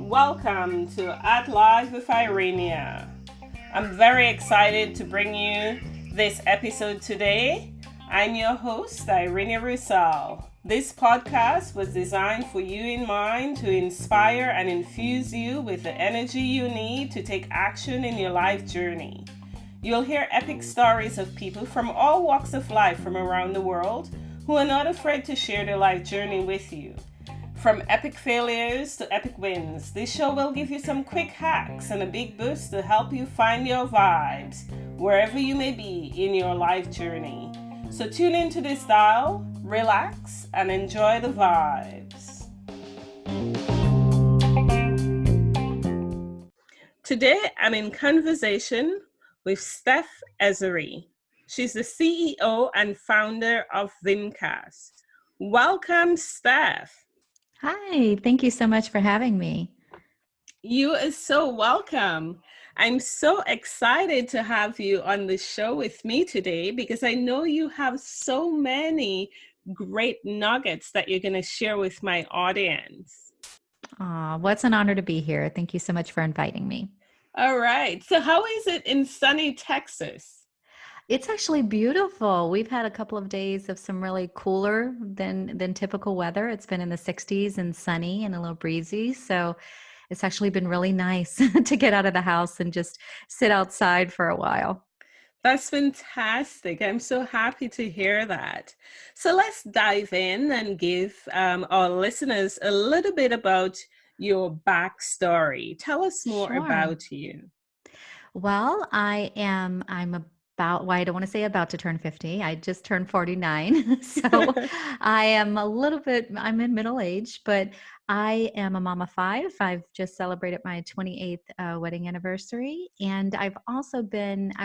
Welcome to At Live with Irenia. I'm very excited to bring you this episode today. I'm your host, Irenia Roussel. This podcast was designed for you in mind to inspire and infuse you with the energy you need to take action in your life journey. You'll hear epic stories of people from all walks of life from around the world who are not afraid to share their life journey with you. From epic failures to epic wins, this show will give you some quick hacks and a big boost to help you find your vibes wherever you may be in your life journey. So tune into this dial, relax, and enjoy the vibes. Today, I'm in conversation with Steph Essary. She's the CEO and founder of Vimcast. Welcome, Steph. Hi, thank you so much for having me. You are so welcome. I'm so excited to have you on the show with me today because I know you have so many great nuggets that you're going to share with my audience. What's an honor to be here. Thank you so much for inviting me. All right. So how is it in sunny Texas? It's actually beautiful. We've had a couple of days of some really cooler than typical weather. It's been in the 60s and sunny and a little breezy. So it's actually been really nice to get out of the house and just sit outside for a while. That's fantastic. I'm so happy to hear that. So let's dive in and give our listeners a little bit about your backstory. Tell us more Sure. about you. Well, I don't want to say about to turn 50. I just turned 49. So I'm in middle age, but I am a mom of five. I've just celebrated my 28th wedding anniversary. And I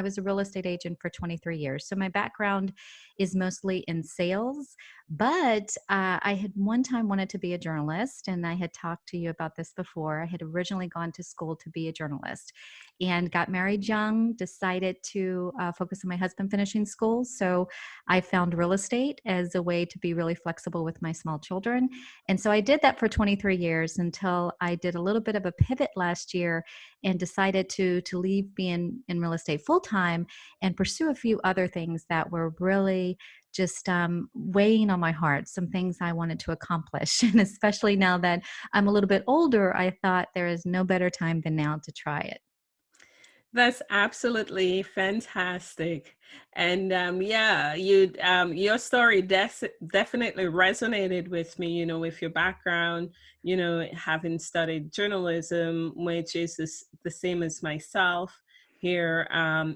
was a real estate agent for 23 years. So my background is mostly in sales, but I had one time wanted to be a journalist. And I had talked to you about this before. I had originally gone to school to be a journalist and got married young, decided to focus on my husband finishing school. So I found real estate as a way to be really flexible with my small children. And so I did that for 23 years until I did a little bit of a pivot last year and decided to leave being in real estate full time and pursue a few other things that were really just weighing on my heart, some things I wanted to accomplish. And especially now that I'm a little bit older, I thought there is no better time than now to try it. That's absolutely fantastic. And your story definitely resonated with me, with your background, having studied journalism, which is the same as myself here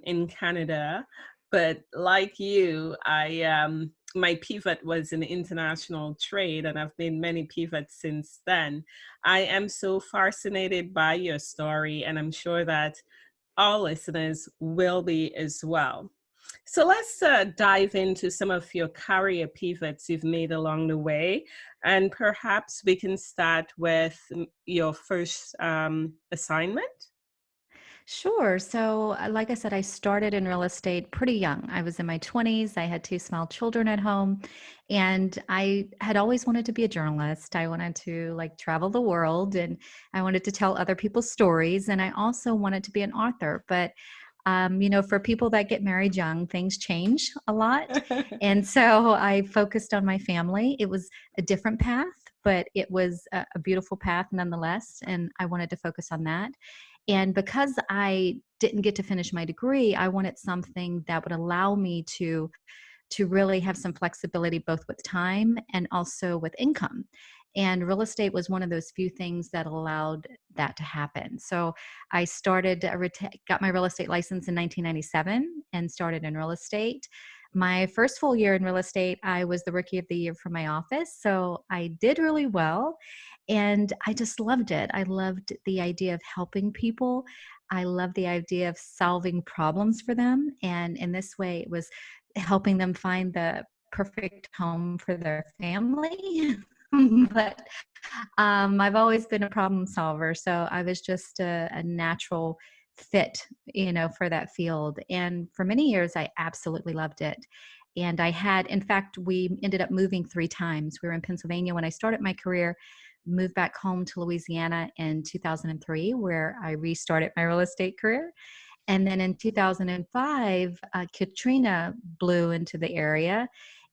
in Canada. But like you, my pivot was in international trade, and I've made many pivots since then. I am so fascinated by your story, and I'm sure that all listeners will be as well. So let's dive into some of your career pivots you've made along the way. And perhaps we can start with your first assignment. Sure. So, like I said, I started in real estate pretty young. I was in my 20s. I had two small children at home, and I had always wanted to be a journalist. I wanted to travel the world, and I wanted to tell other people's stories. And I also wanted to be an author. But for people that get married young, things change a lot. And so I focused on my family. It was a different path, but it was a beautiful path nonetheless. And I wanted to focus on that. And because I didn't get to finish my degree, I wanted something that would allow me to really have some flexibility, both with time and also with income. And real estate was one of those few things that allowed that to happen. So I got my real estate license in 1997 and started in real estate. My first full year in real estate, I was the rookie of the year for my office. So I did really well. And I just loved it. I loved the idea of helping people. I loved the idea of solving problems for them. And in this way, it was helping them find the perfect home for their family. But I've always been a problem solver. So I was just a natural fit, for that field. And for many years, I absolutely loved it. And in fact, we ended up moving 3 times. We were in Pennsylvania when I started my career, moved back home to Louisiana in 2003, where I restarted my real estate career. And then in 2005, Katrina blew into the area,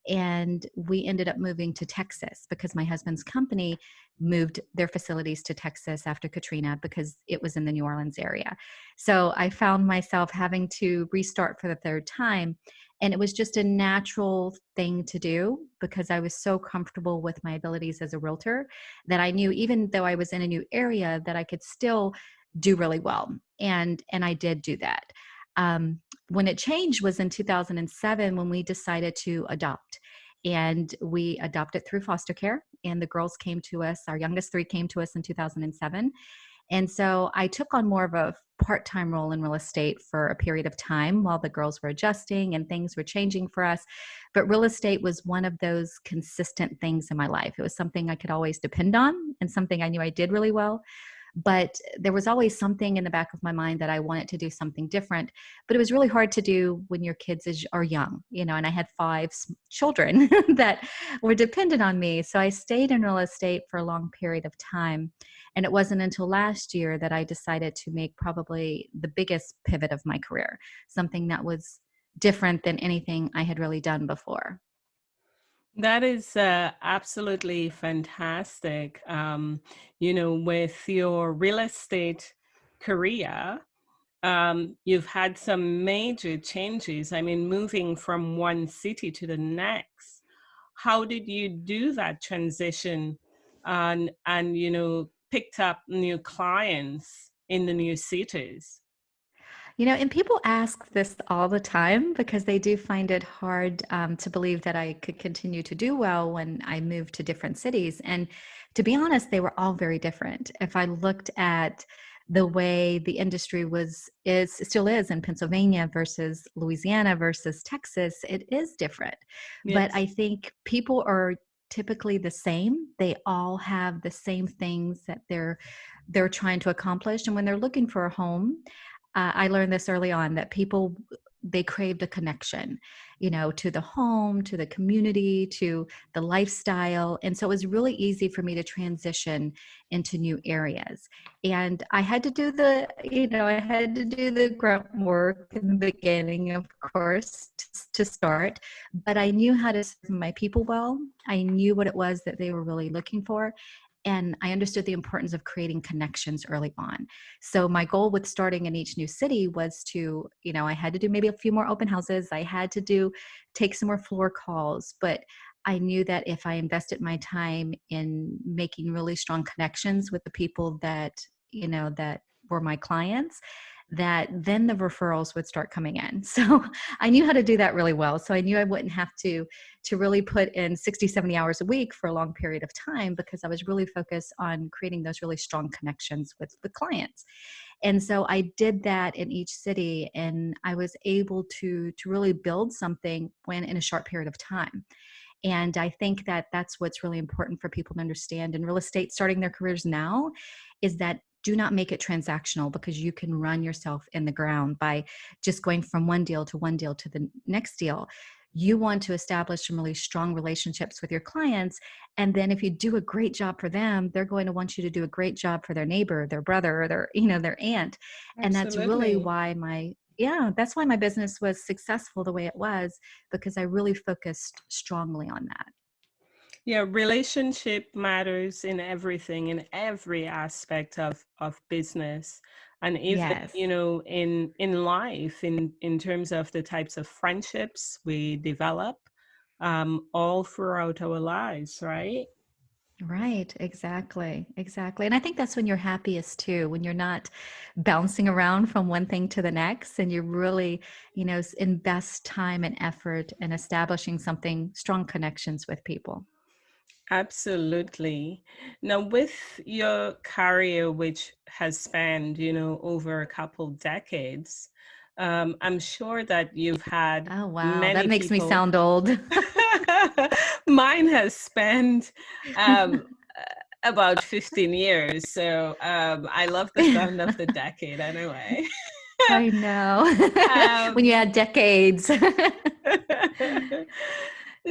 and we ended up moving to Texas because my husband's company moved their facilities to Texas after Katrina because it was in the New Orleans area. So I found myself having to restart for the third time. And it was just a natural thing to do because I was so comfortable with my abilities as a realtor that I knew, even though I was in a new area, that I could still do really well. And I did do that. Um, when it changed was in 2007 when we decided to adopt. And we adopted through foster care. And the girls came to us, our youngest 3 came to us in 2007. And so I took on more of a part-time role in real estate for a period of time while the girls were adjusting and things were changing for us. But real estate was one of those consistent things in my life. It was something I could always depend on and something I knew I did really well. But there was always something in the back of my mind that I wanted to do something different. But it was really hard to do when your kids are young, and I had 5 children that were dependent on me. So I stayed in real estate for a long period of time. And it wasn't until last year that I decided to make probably the biggest pivot of my career, something that was different than anything I had really done before. That is absolutely fantastic. With your real estate career, you've had some major changes. I mean, moving from one city to the next. How did you do that transition and picked up new clients in the new cities? And people ask this all the time because they do find it hard to believe that I could continue to do well when I moved to different cities. And to be honest, they were all very different. If I looked at the way the industry still is in Pennsylvania versus Louisiana versus Texas, it is different. But Yes. I think people are typically the same. They all have the same things that they're trying to accomplish. And when they're looking for a home, I learned this early on that people, they craved a connection, to the home, to the community, to the lifestyle. And so it was really easy for me to transition into new areas. And I had to do the grunt work in the beginning, of course, to start, but I knew how to serve my people well. I knew what it was that they were really looking for. And I understood the importance of creating connections early on. So my goal with starting in each new city was to, I had to do maybe a few more open houses. I had to take some more floor calls, but I knew that if I invested my time in making really strong connections with the people that were my clients, that then the referrals would start coming in. So I knew how to do that really well. So I knew I wouldn't have to really put in 60, 70 hours a week for a long period of time because I was really focused on creating those really strong connections with the clients. And so I did that in each city, and I was able to really build something in a short period of time. And I think that that's what's really important for people to understand in real estate starting their careers now, is that do not make it transactional, because you can run yourself in the ground by just going from one deal to the next deal. You want to establish some really strong relationships with your clients. And then if you do a great job for them, they're going to want you to do a great job for their neighbor, their brother, or their aunt. And that's really Absolutely. why that's why my business was successful the way it was, because I really focused strongly on that. Yeah, relationship matters in everything, in every aspect of business, and even Yes. in life, in terms of the types of friendships we develop, all throughout our lives, right? Right, exactly. Exactly. And I think that's when you're happiest too, when you're not bouncing around from one thing to the next, and you really, invest time and effort in establishing something, strong connections with people. Absolutely. Now, with your career, which has spanned, over a couple decades, I'm sure that you've had Oh, wow. That many makes me people. sound old. Mine has spent um, about 15 years. So I love the sound of the decade anyway. I know. When you um, had decades.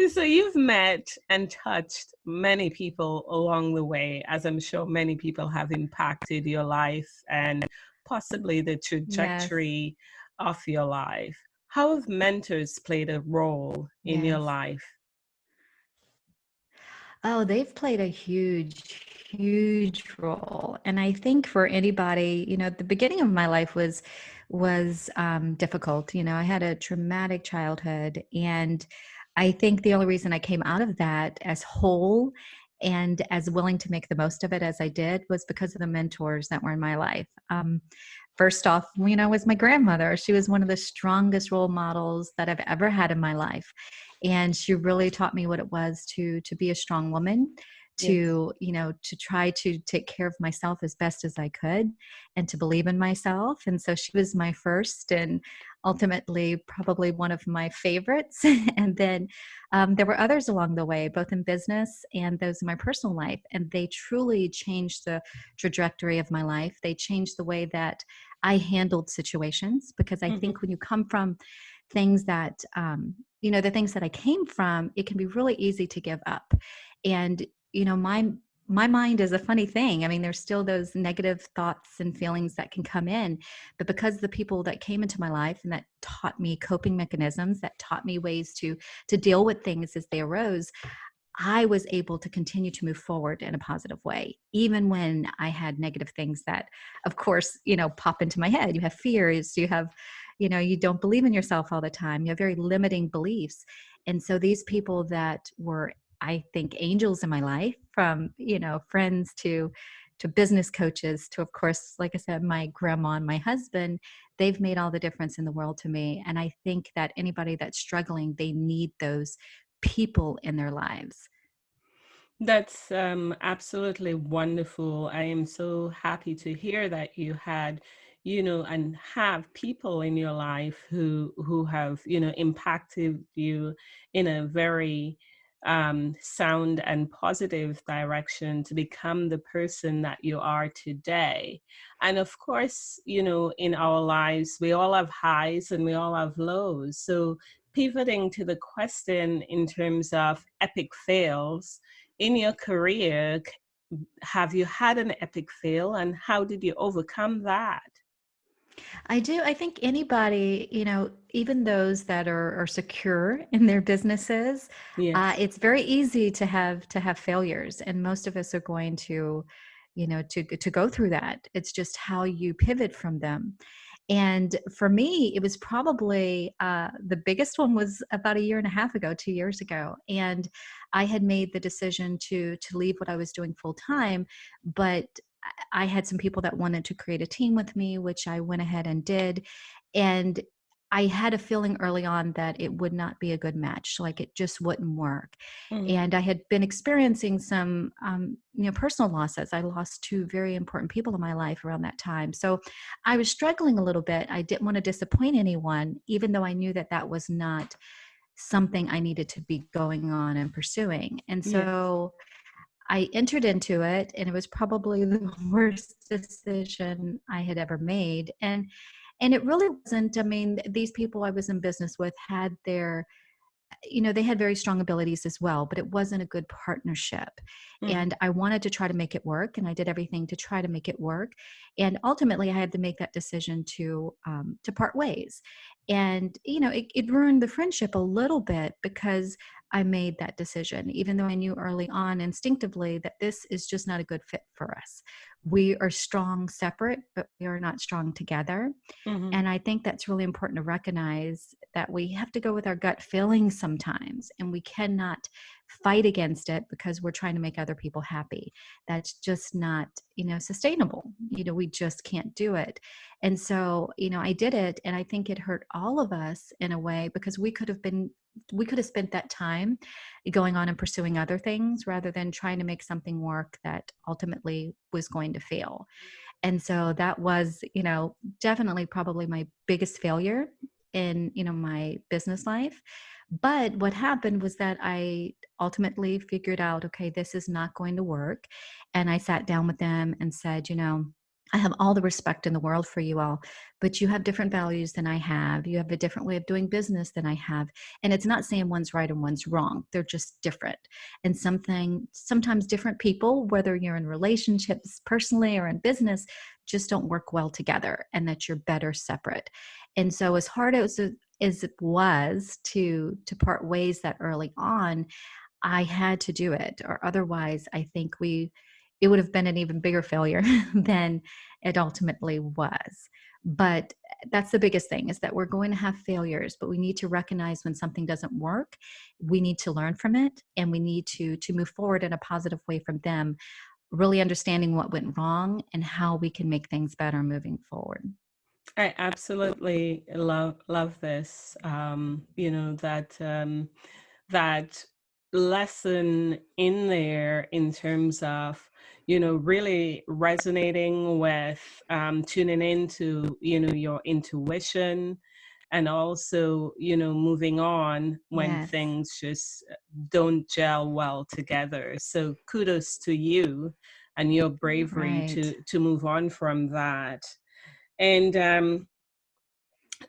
so you've met and touched many people along the way, as I'm sure many people have impacted your life and possibly the Yes. trajectory of your life. How have mentors played a role in your Yes. life? Oh, they've played a huge role. And I think for anybody, the beginning of my life was difficult. I had a traumatic childhood, and I think the only reason I came out of that as whole and as willing to make the most of it as I did was because of the mentors that were in my life. First off, was my grandmother. She was one of the strongest role models that I've ever had in my life, and she really taught me what it was to be a strong woman, Yes. to try to take care of myself as best as I could, and to believe in myself. And so she was my first and ultimately probably one of my favorites. And then there were others along the way, both in business and those in my personal life, and they truly changed the trajectory of my life. They changed the way that I handled situations, because I Hmm. think when you come from things that the things that I came from, it can be really easy to give up. And my mind is a funny thing. I mean, there's still those negative thoughts and feelings that can come in, but because the people that came into my life and that taught me coping mechanisms, that taught me ways to deal with things as they arose, I was able to continue to move forward in a positive way, even when I had negative things that, of course, pop into my head. You have fears, you don't believe in yourself all the time. You have very limiting beliefs. And so these people that were, I think, angels in my life, from, friends to business coaches to, of course, like I said, my grandma and my husband, they've made all the difference in the world to me. And I think that anybody that's struggling, they need those people in their lives. That's absolutely wonderful. I am so happy to hear that you had, and have people in your life who have, impacted you in a very sound and positive direction to become the person that you are today. And of course, in our lives, we all have highs and we all have lows. So pivoting to the question in terms of epic fails in your career, have you had an epic fail and how did you overcome that? I do. I think anybody, even those that are secure in their businesses, Yes. it's very easy to have failures, and most of us are going to go through that. It's just how you pivot from them. And for me, it was probably the biggest one was about a year and a half ago, 2 years ago, and I had made the decision to leave what I was doing full time, but I had some people that wanted to create a team with me, which I went ahead and did. And I had a feeling early on that it would not be a good match, like it just wouldn't work. Hmm. And I had been experiencing some, personal losses. I lost two very important people in my life around that time. So I was struggling a little bit. I didn't want to disappoint anyone, even though I knew that that was not something I needed to be going on and pursuing. And Yes. so I entered into it, and it was probably the worst decision I had ever made. And it really wasn't. I mean, these people I was in business with had they had very strong abilities as well, but it wasn't a good partnership. Hmm. And I wanted to try to make it work, and I did everything to try to make it work. And ultimately, I had to make that decision to part ways. And it ruined the friendship a little bit because I made that decision, even though I knew early on instinctively that this is just not a good fit for us. We are strong separate, but we are not strong together. Hmm. And I think that's really important to recognize that we have to go with our gut feelings sometimes, and we cannot fight against it because we're trying to make other people happy. That's just not, sustainable. We just can't do it. And so, I did it, and I think it hurt all of us in a way because we could have spent that time going on and pursuing other things rather than trying to make something work that ultimately was going to fail. And so that was, definitely probably my biggest failure in, my business life. But what happened was that I ultimately figured out, okay, this is not going to work. And I sat down with them and said, I have all the respect in the world for you all, but you have different values than I have. You have a different way of doing business than I have. And it's not saying one's right and one's wrong. They're just different. And sometimes different people, whether you're in relationships personally or in business, just don't work well together, and that you're better separate. And so as hard as it was to part ways that early on, I had to do it, or otherwise I think it would have been an even bigger failure than it ultimately was. But that's the biggest thing, is that we're going to have failures, but we need to recognize when something doesn't work. We need to learn from it, and we need to move forward in a positive way from them, really understanding what went wrong and how we can make things better moving forward. I absolutely love this. That lesson in there in terms of, really resonating with, tuning into, your intuition, and also, moving on when Yes. things just don't gel well together. So kudos to you and your bravery Right. to move on from that. And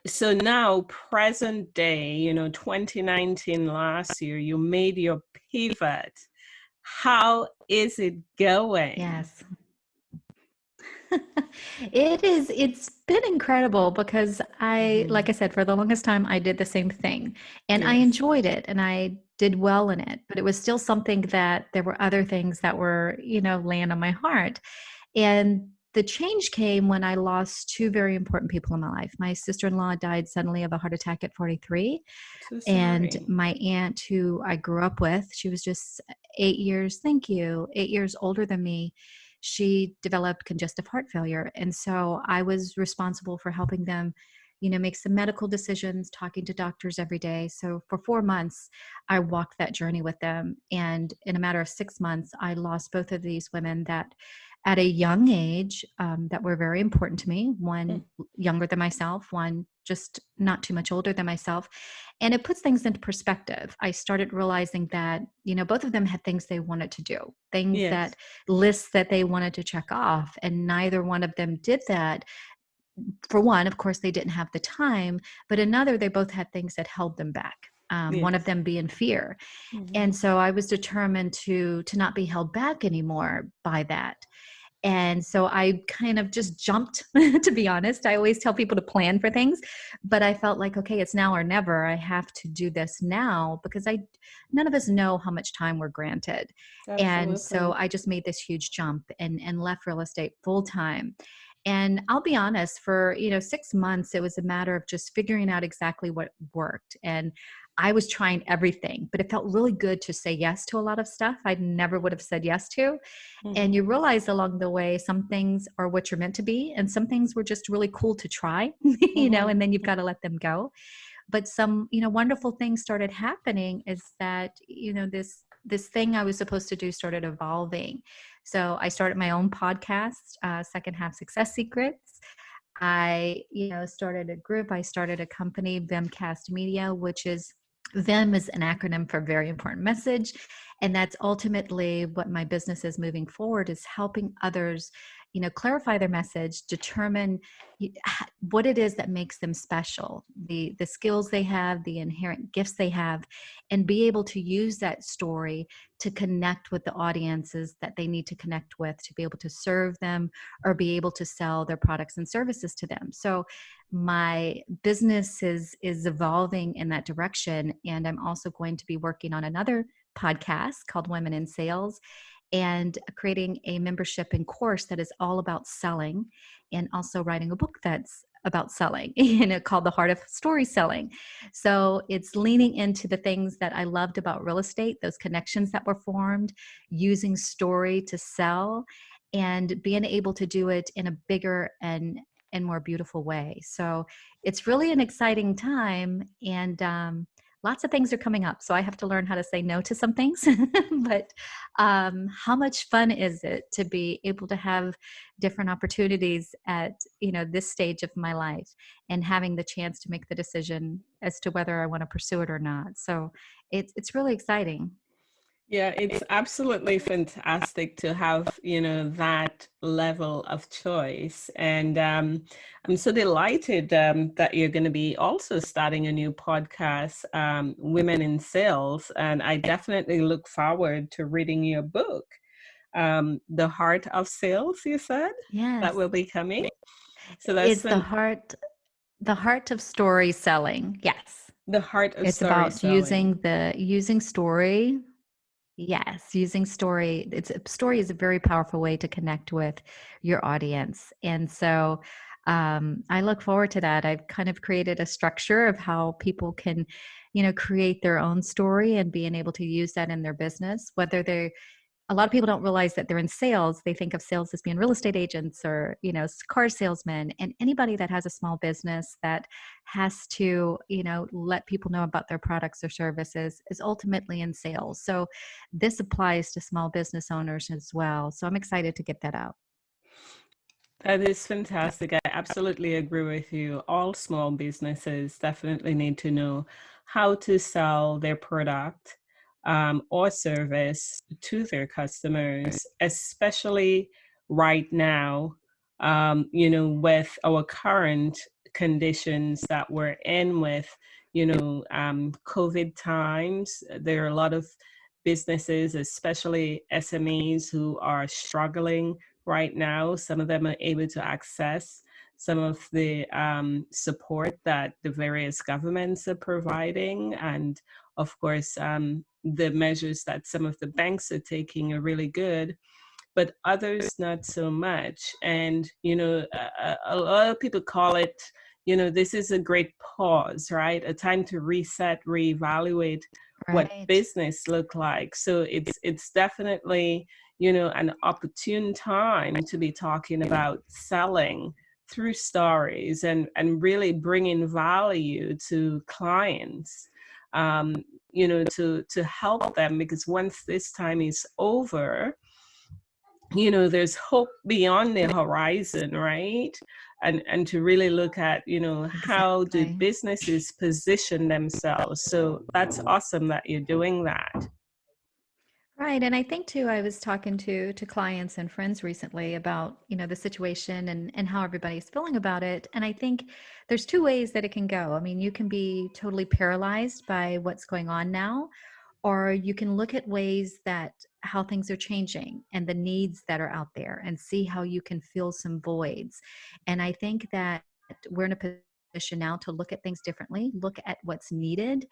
so now, present day, 2019, last year, you made your pivot. How is it going? Yes. It's been incredible because like Hmm. I said, for the longest time, I did the same thing and I Yes. enjoyed it and I did well in it, but it was still something that there were other things that were, laying on my heart. And the change came when I lost two very important people in my life. My sister-in-law died suddenly of a heart attack at 43. So And sorry. my aunt, who I grew up with, she was just 8 years, thank you, 8 years older than me. She developed congestive heart failure. And so I was responsible for helping them, make some medical decisions, talking to doctors every day. So for 4 months, I walked that journey with them. And in a matter of 6 months, I lost both of these women that at a young age, that were very important to me. Mm. One younger than myself, one just not too much older than myself. And it puts things into perspective. I started realizing that, both of them had things they wanted to do, things Yes. that lists that they wanted to check off. And neither one of them did that. For one, of course, they didn't have the time, but another, they both had things that held them back. One of Yes. them being fear. And Hmm. so I was determined to not be held back anymore by that. And so I kind of just jumped, to be honest. I always tell people to plan for things, but I felt like, okay, it's now or never. I have to do this now because none of us know how much time we're granted. And so Absolutely. I just made this huge jump and left real estate full time. And I'll be honest, for 6 months, it was a matter of just figuring out exactly what worked. And I was trying everything, but it felt really good to say yes to a lot of stuff I never would have said yes to. And Hmm. you realize along the way, some things are what you're meant to be, and some things were just really cool to try, Hmm. and then you've got to let them go. But some, wonderful things started happening, is that, this thing I was supposed to do started evolving. So I started my own podcast, Second Half Success Secrets. I, started a group. I started a company, Vimcast Media, which is Vim is an acronym for very important message. And that's ultimately what my business is moving forward, is helping others, clarify their message, determine what it is that makes them special, the skills they have, the inherent gifts they have, and be able to use that story to connect with the audiences that they need to connect with, to be able to serve them or be able to sell their products and services to them. So my business is evolving in that direction, and I'm also going to be working on another podcast called Women in Sales, and creating a membership and course that is all about selling, and also writing a book that's about selling called The Heart of Story Selling. So it's leaning into the things that I loved about real estate, those connections that were formed, using story to sell, and being able to do it in a bigger and more beautiful way. So it's really an exciting time, and lots of things are coming up. So I have to learn how to say no to some things. But how much fun is it to be able to have different opportunities at this stage of my life, and having the chance to make the decision as to whether I want to pursue it or not. So it's really exciting. Yeah, it's absolutely fantastic to have, that level of choice. And I'm so delighted that you're going to be also starting a new podcast, Women in Sales. And I definitely look forward to reading your book, The Heart of Sales, you said, that Yes. will be coming. So that's It's the heart of story selling. Yes. the heart of It's story about selling. using story. Yes, using story. Story is a very powerful way to connect with your audience. And so I look forward to that. I've kind of created a structure of how people can, create their own story and being able to use that in their business, whether they're a lot of people don't realize that they're in sales. They think of sales as being real estate agents or, car salesmen. And anybody that has a small business that has to, let people know about their products or services is ultimately in sales. So this applies to small business owners as well. So I'm excited to get that out. That is fantastic. I absolutely agree with you. All small businesses definitely need to know how to sell their product or service to their customers, especially right now, with our current conditions that we're in with, COVID times. There are a lot of businesses, especially SMEs, who are struggling right now. Some of them are able to access some of the support that the various governments are providing. And of course, the measures that some of the banks are taking are really good, but others not so much. And, a lot of people call it, this is a great pause, right? A time to reset, reevaluate what Right. business look like. So it's definitely, an opportune time to be talking about selling through stories and really bringing value to clients, to help them, because once this time is over, there's hope beyond the horizon, right? And to really look at, how do Exactly. businesses position themselves. So that's awesome that you're doing that. Right. And I think too, I was talking to clients and friends recently about, the situation and how everybody's feeling about it. And I think there's two ways that it can go. I mean, you can be totally paralyzed by what's going on now, or you can look at ways that how things are changing and the needs that are out there and see how you can fill some voids. And I think that we're in a position now to look at things differently, look at what's needed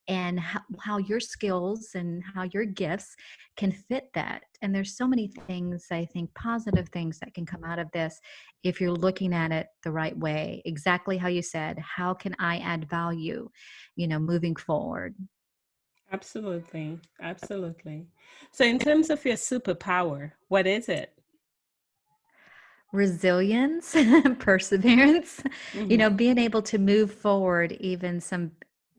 and how your skills and how your gifts can fit that. And there's so many things, I think, positive things that can come out of this if you're looking at it the right way. Exactly how you said, how can I add value, moving forward? Absolutely. Absolutely. So in terms of your superpower, what is it? Resilience, perseverance, Hmm. being able to move forward even some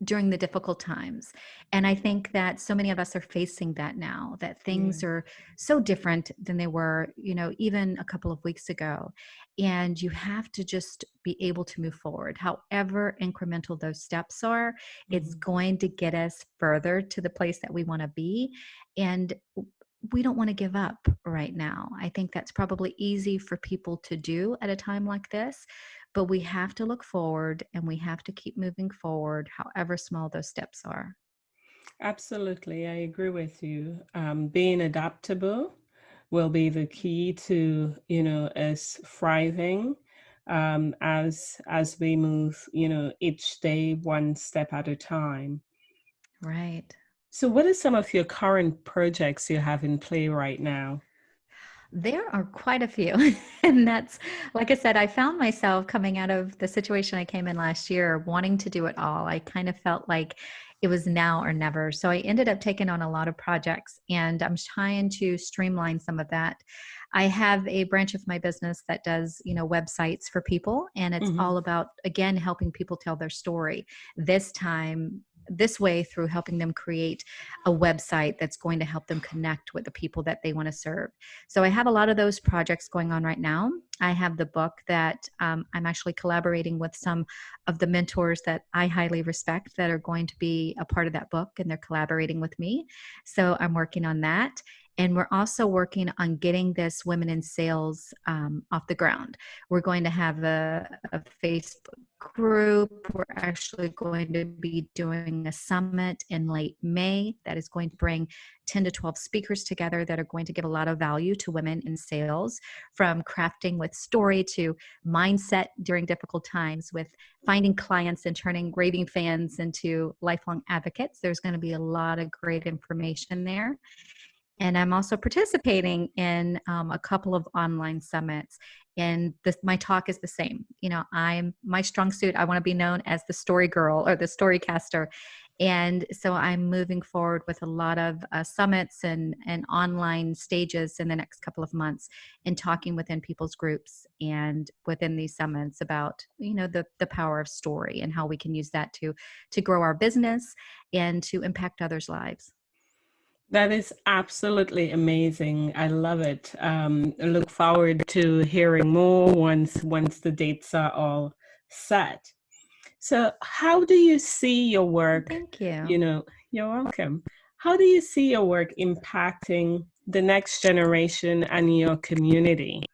during the difficult times. And I think that so many of us are facing that now, that things Yes. are so different than they were, even a couple of weeks ago. And you have to just be able to move forward. However incremental those steps are, it's Hmm. going to get us further to the place that we want to be. And we don't want to give up right now. I think that's probably easy for people to do at a time like this, but we have to look forward and we have to keep moving forward, however small those steps are. Absolutely. I agree with you. Being adaptable will be the key to, us thriving, as we move, each day one step at a time. Right. So what are some of your current projects you have in play right now? There are quite a few. And that's, like I said, I found myself coming out of the situation I came in last year, wanting to do it all. I kind of felt like it was now or never. So I ended up taking on a lot of projects and I'm trying to streamline some of that. I have a branch of my business that does, websites for people. And it's Hmm. all about, again, helping people tell their story. This time, this way through helping them create a website that's going to help them connect with the people that they want to serve. So I have a lot of those projects going on right now. I have the book that I'm actually collaborating with some of the mentors that I highly respect that are going to be a part of that book, and they're collaborating with me. So I'm working on that. And we're also working on getting this Women in Sales off the ground. We're going to have a Facebook group. We're actually going to be doing a summit in late May that is going to bring 10 to 12 speakers together that are going to give a lot of value to women in sales, from crafting with story to mindset during difficult times, with finding clients and turning raving fans into lifelong advocates. There's going to be a lot of great information there. And I'm also participating in a couple of online summits. And my talk is the same. I'm my strong suit. I want to be known as the story girl or the storycaster. And so I'm moving forward with a lot of summits and online stages in the next couple of months, and talking within people's groups and within these summits about, the power of story and how we can use that to grow our business and to impact others' lives. That is absolutely amazing. I love it. I look forward to hearing more once the dates are all set. So, how do you see your work? Thank you. You know, you're welcome. How do you see your work impacting the next generation and your community?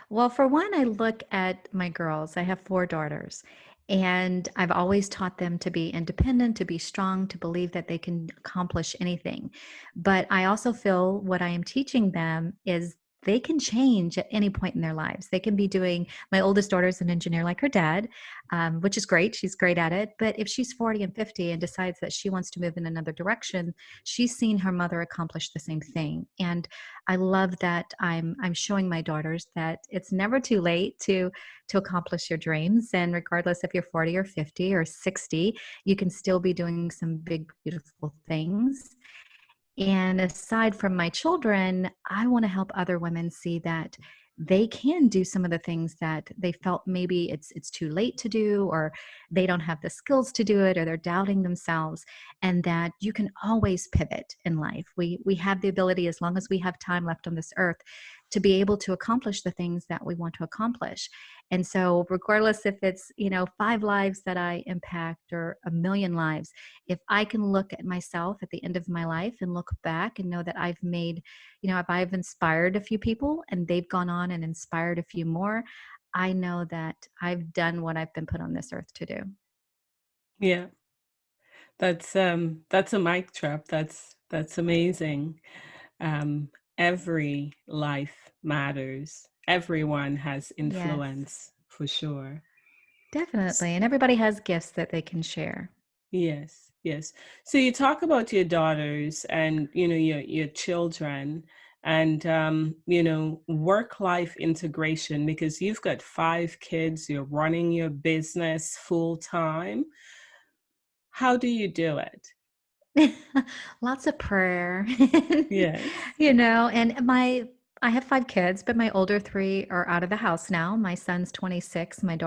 Well, for one, I look at my girls. I have 4 daughters, and I've always taught them to be independent, to be strong, to believe that they can accomplish anything. But I also feel what I am teaching them is they can change at any point in their lives. They can be doing, my oldest daughter is an engineer like her dad, which is great. She's great at it. But if she's 40 and 50 and decides that she wants to move in another direction, she's seen her mother accomplish the same thing. And I love that I'm showing my daughters that it's never too late to accomplish your dreams, and regardless if you're 40 or 50 or 60, you can still be doing some big beautiful things. And aside from my children, I want to help other women see that they can do some of the things that they felt maybe it's too late to do, or they don't have the skills to do it, or they're doubting themselves, and that you can always pivot in life. We have the ability, as long as we have time left on this earth, to be able to accomplish the things that we want to accomplish. And so regardless if it's, 5 lives that I impact or a million lives, if I can look at myself at the end of my life and look back and know that I've made, if I've inspired a few people and they've gone on and inspired a few more, I know that I've done what I've been put on this earth to do. Yeah, that's a mic drop. That's amazing. Um, every life matters. Everyone has Yes, influence for sure. S- definitely. And everybody has gifts that they can share. Yes, yes. So you talk about your daughters and your children and work-life integration, because you've got 5 kids, you're running your business full time. How do you do it? Lots of prayer. Yes. And I have 5 kids, but my older 3 are out of the house now. My son's 26, my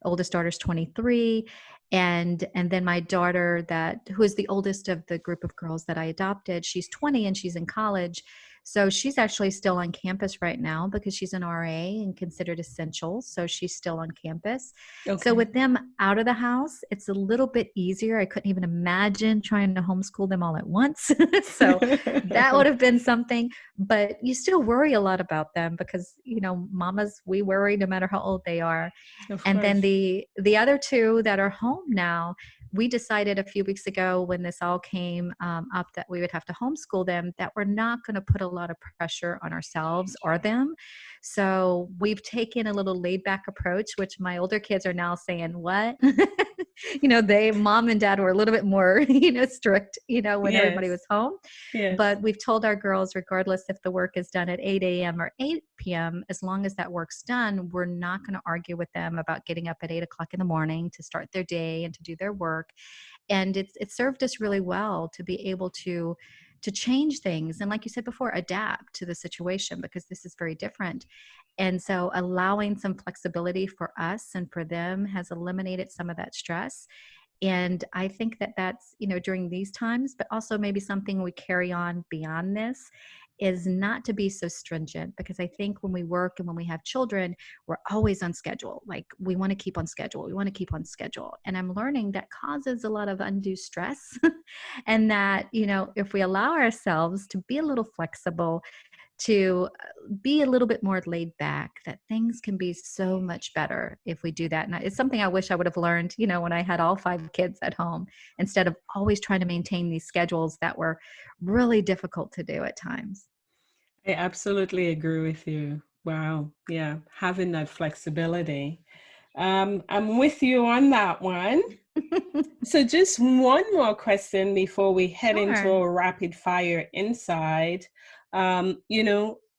oldest daughter's 23, and then my daughter, who is the oldest of the group of girls that I adopted, she's 20 and she's in college. So she's actually still on campus right now because she's an RA and considered essential. So she's still on campus. So Okay. with them out of the house, it's a little bit easier. I couldn't even imagine trying to homeschool them all at once. So that would have been something, but you still worry a lot about them because, mamas, we worry no matter how old they are. Of And then course. the other 2 that are home now, we decided a few weeks ago when this all came up that we would have to homeschool them, that we're not going to put a lot of pressure on ourselves or them. So we've taken a little laid back approach, which my older kids are now saying, what? Mom and dad were a little bit more, strict, when everybody Yes. was home. Yes. But we've told our girls, regardless if the work is done at 8 a.m. or 8 p.m., as long as that work's done, we're not going to argue with them about getting up at 8 o'clock in the morning to start their day and to do their work. And it's served us really well to be able to change things, and like you said before, adapt to the situation, because this is very different. And so allowing some flexibility for us and for them has eliminated some of that stress. And I think that that's, during these times, but also maybe something we carry on beyond this is not to be so stringent, because I think when we work and when we have children, we're always on schedule. Like we want to keep on schedule. We want to keep on schedule. And I'm learning that causes a lot of undue stress. And that, if we allow ourselves to be a little flexible, to be a little bit more laid back, that things can be so much better if we do that. And it's something I wish I would have learned, when I had all 5 kids at home, instead of always trying to maintain these schedules that were really difficult to do at times. I absolutely agree with you. Wow. Yeah. Having that flexibility. I'm with you on that one. So just one more question before we head into Sure. a rapid fire inside.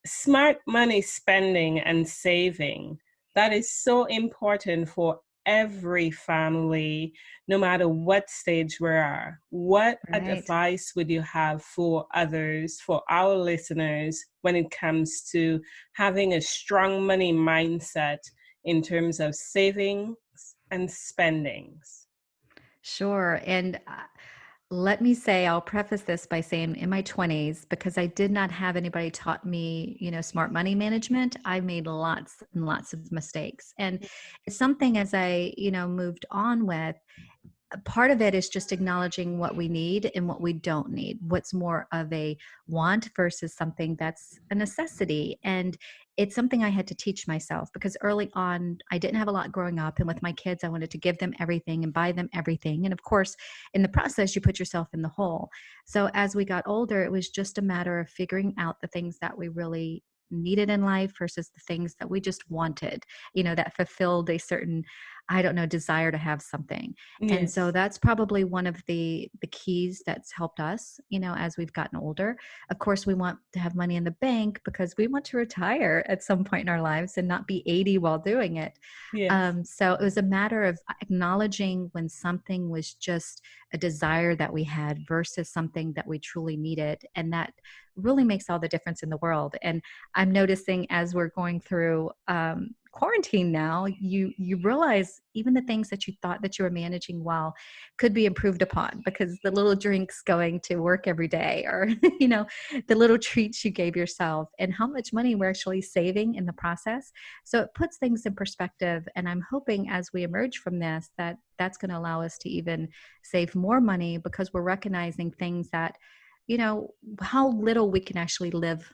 Smart money spending and saving, that is so important for every family, no matter what stage we are. What Right. advice would you have for others, for our listeners, when it comes to having a strong money mindset in terms of savings and spendings? Sure. And let me say, I'll preface this by saying in my 20s, because I did not have anybody taught me, smart money management, I made lots and lots of mistakes. And it's something as I, moved on with, a part of it is just acknowledging what we need and what we don't need, what's more of a want versus something that's a necessity. And it's something I had to teach myself, because early on I didn't have a lot growing up, and with my kids I wanted to give them everything and buy them everything, and of course in the process you put yourself in the hole. So as we got older, it was just a matter of figuring out the things that we really needed in life versus the things that we just wanted, that fulfilled a certain, I don't know, desire to have something. And so Yes. that's probably one of the keys that's helped us, as we've gotten older. Of course, we want to have money in the bank because we want to retire at some point in our lives and not be 80 while doing it. Yes. So it was a matter of acknowledging when something was just a desire that we had versus something that we truly needed. And that really makes all the difference in the world. And I'm noticing as we're going through quarantine now, you realize even the things that you thought that you were managing well could be improved upon, because the little drinks going to work every day, or the little treats you gave yourself, and how much money we're actually saving in the process. So it puts things in perspective, and I'm hoping as we emerge from this that that's going to allow us to even save more money, because we're recognizing things that, you know how little we can actually live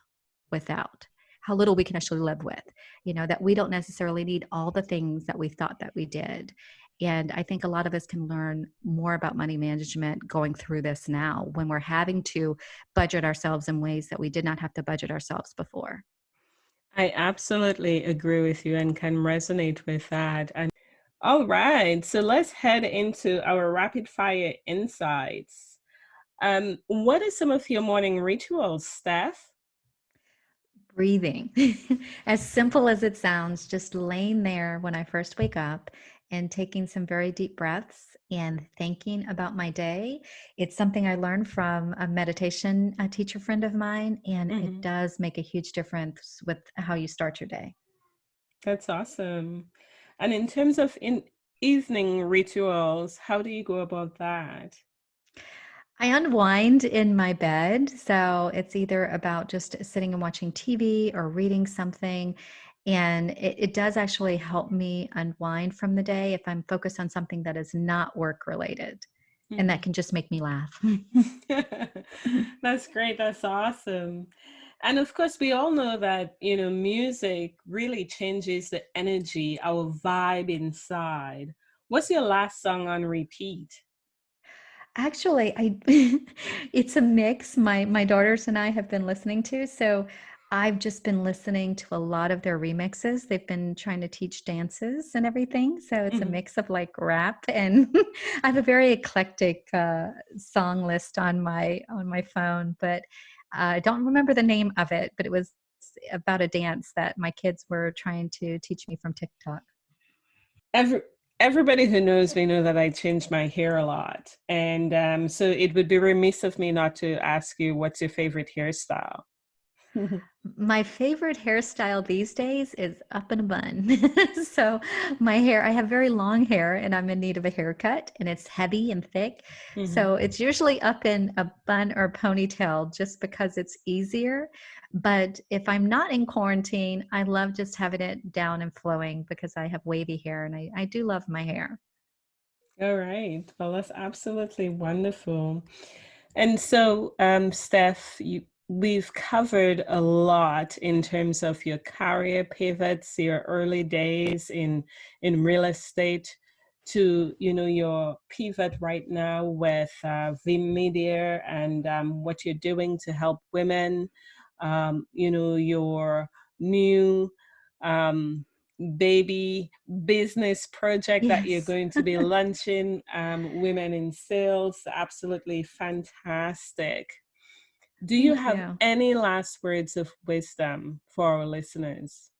without, how little we can actually live with, that we don't necessarily need all the things that we thought that we did. And I think a lot of us can learn more about money management going through this now, when we're having to budget ourselves in ways that we did not have to budget ourselves before. I absolutely agree with you and can resonate with that. And all right, so let's head into our rapid fire insights. What are some of your morning rituals, Steph? Breathing. As simple as it sounds, just laying there when I first wake up and taking some very deep breaths and thinking about my day. It's something I learned from a meditation teacher friend of mine, and it Hmm. does make a huge difference with how you start your day. That's awesome. And in terms of evening rituals, how do you go about that? I unwind in my bed. So it's either about just sitting and watching TV or reading something. And it does actually help me unwind from the day if I'm focused on something that is not work related. And that Mhm. can just make me laugh. That's great. That's awesome. And of course, we all know that, music really changes the energy, our vibe inside. What's your last song on repeat? Actually, I it's a mix. My daughters and I have been listening to. So I've just been listening to a lot of their remixes. They've been trying to teach dances and everything. So it's a Mhm. mix of like rap and I have a very eclectic song list on my phone, but I don't remember the name of it, but it was about a dance that my kids were trying to teach me from TikTok. Every, Everybody who knows me know that I change my hair a lot. And so it would be remiss of me not to ask you, what's your favorite hairstyle? My favorite hairstyle these days is up in a bun. So my hair, I have very long hair and I'm in need of a haircut and it's heavy and thick. Mhm. So it's usually up in a bun or ponytail just because it's easier. But if I'm not in quarantine, I love just having it down and flowing because I have wavy hair and I do love my hair. All right. Well, that's absolutely wonderful. And so, Steph, we've covered a lot in terms of your career pivots, your early days in real estate, to your pivot right now with Vim Media and what you're doing to help women. Your new um, baby business project that you're Yes. going to be launching, Women in Sales. Absolutely fantastic. Do you Thank have you. any last words of wisdom for our listeners?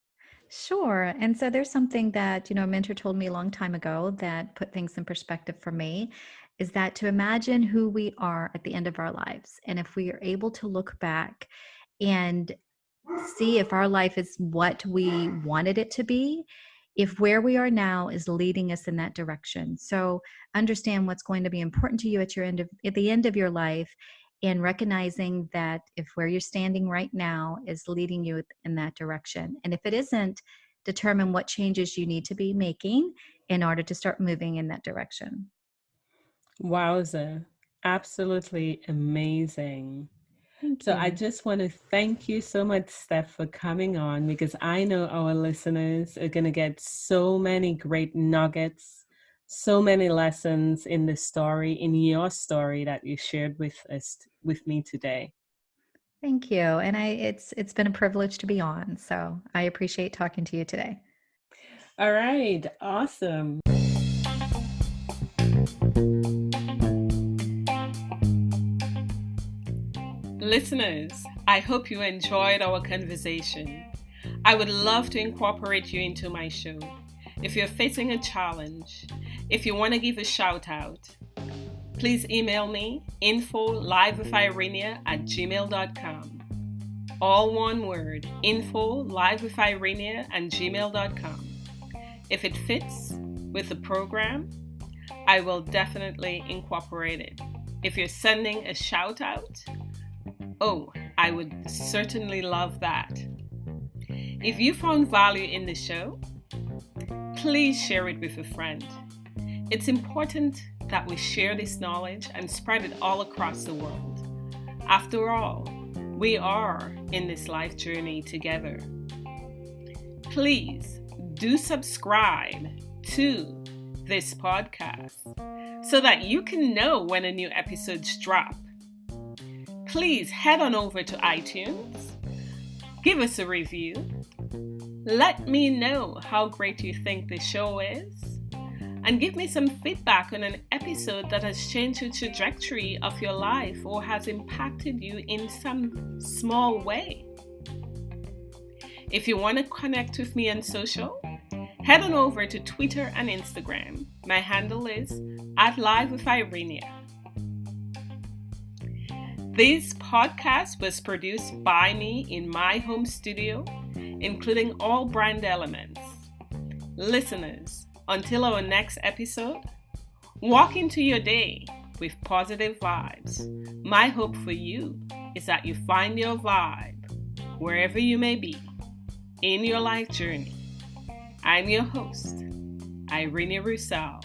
Sure. And so there's something that, a mentor told me a long time ago that put things in perspective for me is that to imagine who we are at the end of our lives. And if we are able to look back and see if our life is what we wanted it to be, if where we are now is leading us in that direction. So understand what's going to be important to you at the end of your life and recognizing that if where you're standing right now is leading you in that direction. And if it isn't, determine what changes you need to be making in order to start moving in that direction. Wowza. Absolutely amazing. Thank So I you. just want to thank you so much, Steph, for coming on, because I know our listeners are going to get so many great nuggets, so many lessons in the story, in your story that you shared with me today. Thank you. And it's been a privilege to be on. So I appreciate talking to you today. All right, awesome. Listeners, I hope you enjoyed our conversation. I would love to incorporate you into my show. If you're facing a challenge, if you want to give a shout out, please email me info livewithirenia@gmail.com. All one word, info livewithirenia@gmail.com. If it fits with the program, I will definitely incorporate it. If you're sending a shout out, oh, I would certainly love that. If you found value in the show, please share it with a friend. It's important that we share this knowledge and spread it all across the world. After all, we are in this life journey together. Please do subscribe to this podcast so that you can know when a new episodes drop. Please head on over to iTunes, give us a review, let me know how great you think the show is, and give me some feedback on an episode that has changed the trajectory of your life or has impacted you in some small way. If you want to connect with me on social, head on over to Twitter and Instagram. My handle is @livewithirenia. This podcast was produced by me in my home studio, including all brand elements. Listeners, until our next episode, walk into your day with positive vibes. My hope for you is that you find your vibe wherever you may be in your life journey. I'm your host, Irene Roussel.